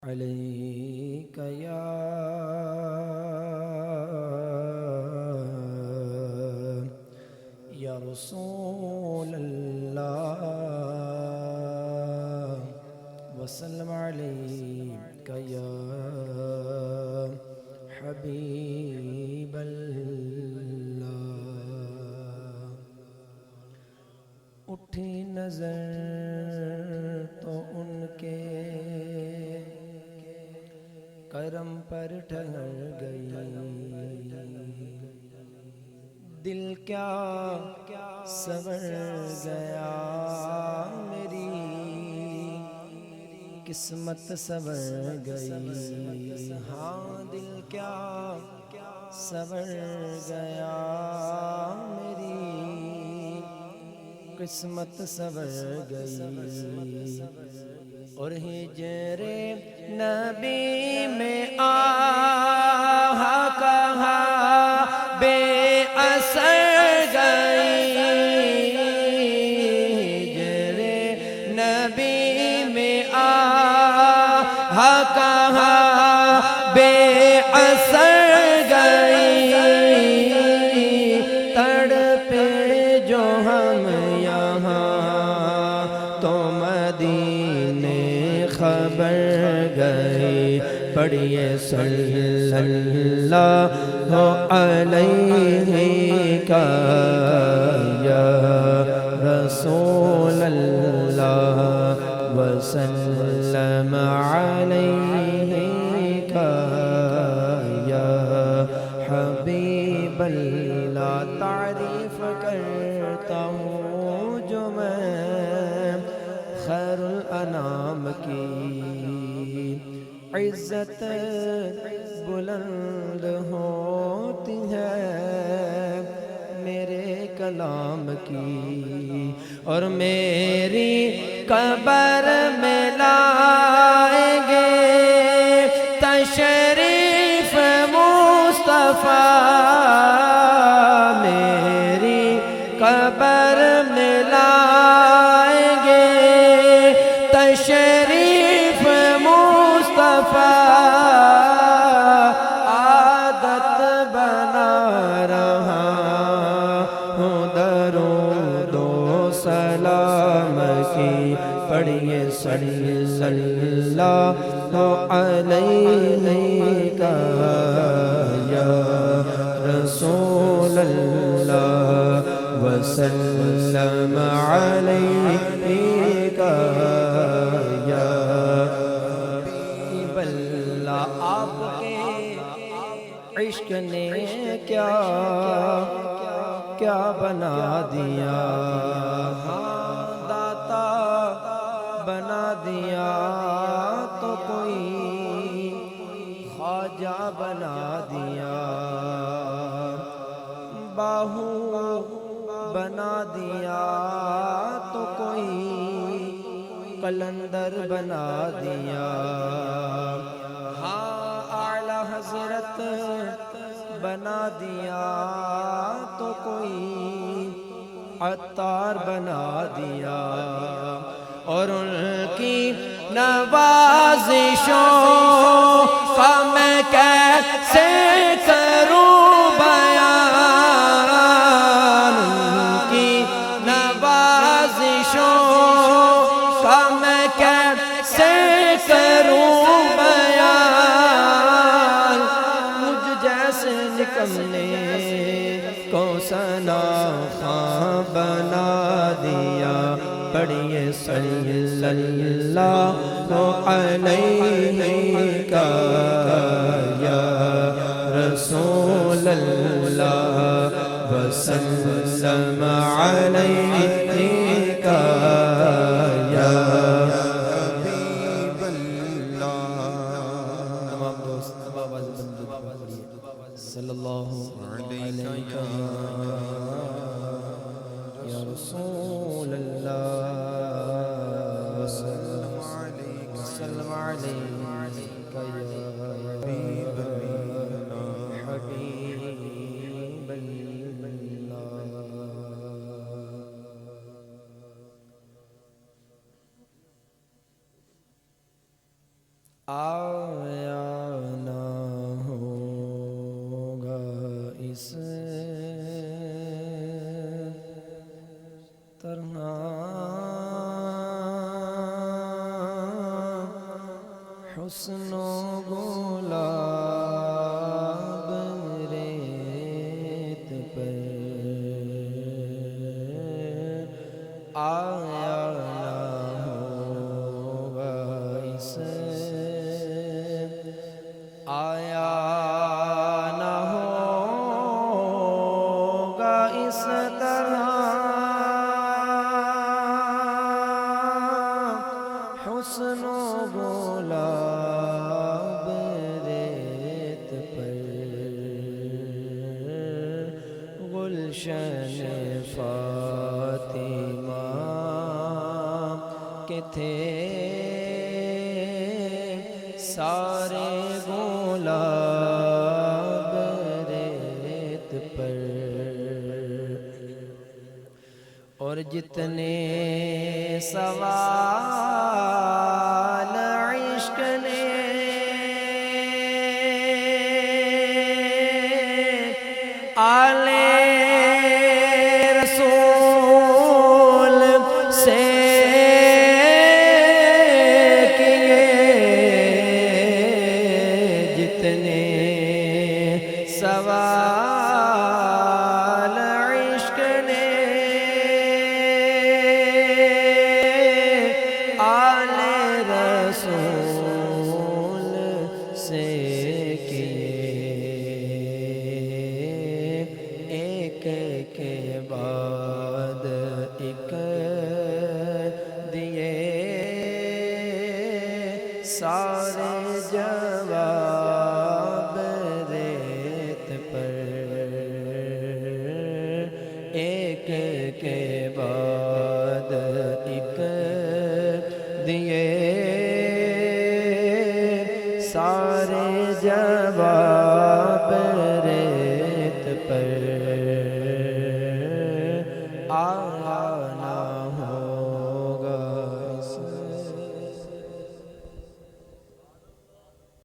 عليك يا رسول الله وسلم عليك يا حبيب الله اٹھی نظر تو ان کے کرم پر ٹھہر گئی دل کیا سنور گیا میری قسمت سنور گئی ہاں دل کیا سنور گیا میری قسمت سنور گئی اور ہجر نبی میں آہ کہاں بے اثر گئی ہجر نبی میں آہ کہاں بے اثر گئی تڑپے جو ہم یہاں تو مدینے خبر گئی پڑھیے صلی اللہ علیہ کا یا رسول اللہ وسلم علیہ کا یا حبیب اللہ تعریف کرتا ہوں جو میں خیر الانام کی عزت بلند ہوتی ہے میرے کلام کی اور میری قبر میں لائیں گے تشریف مصطفیٰ میری قبر میں لائیں گے تشریف مصطفیٰ عادت بنا رہا ہوں درود و سلام کی پڑھیے صلی اللہ علیہ کا یا رسول اللہ وسلم علیہ کا یا حبیب اللہ آپ کے عشق نے کیا بنا دیا ہاں داتا بنا دیا تو کوئی خواجہ بنا دیا باہو بنا دیا تو کوئی قلندر بنا دیا ہاں اعلی حضرت بنا دیا تو کوئی عطار بنا دیا اور ان کی نوازشوں کا میں کیسے کروں بیان ان کی نوازشوں کا میں کیسے کروں بیان مجھ جیسے نکمنے کو ثنا خاں بنا دیا پڑھیے صلی اللہ علیہ کا یا رسول اللہ وسلم علیہ کا یا حبیب اللہ تمام دوست صلی اللہ علیہ یا رسول اللہ وسلم علیک یا حبیب اللہ آیا نہ ہوگا اس طرح حسن و گلاب ریت پر آیا نہ ہوگا اس آیا نہ ہوگا اس طرح حسن و گلاب ریت پر گلشن فاطمہ کے تھے سارے گلاب ریت پر اور جتنے سوال عشق نے آل رسول سے کیے جتنے سوال عشق نے آل رسول سے کیے ایک کے بعد ایک دیے سارے جواب ریت پر ایک کے بعد ایک دیے سارے جواب ریت پر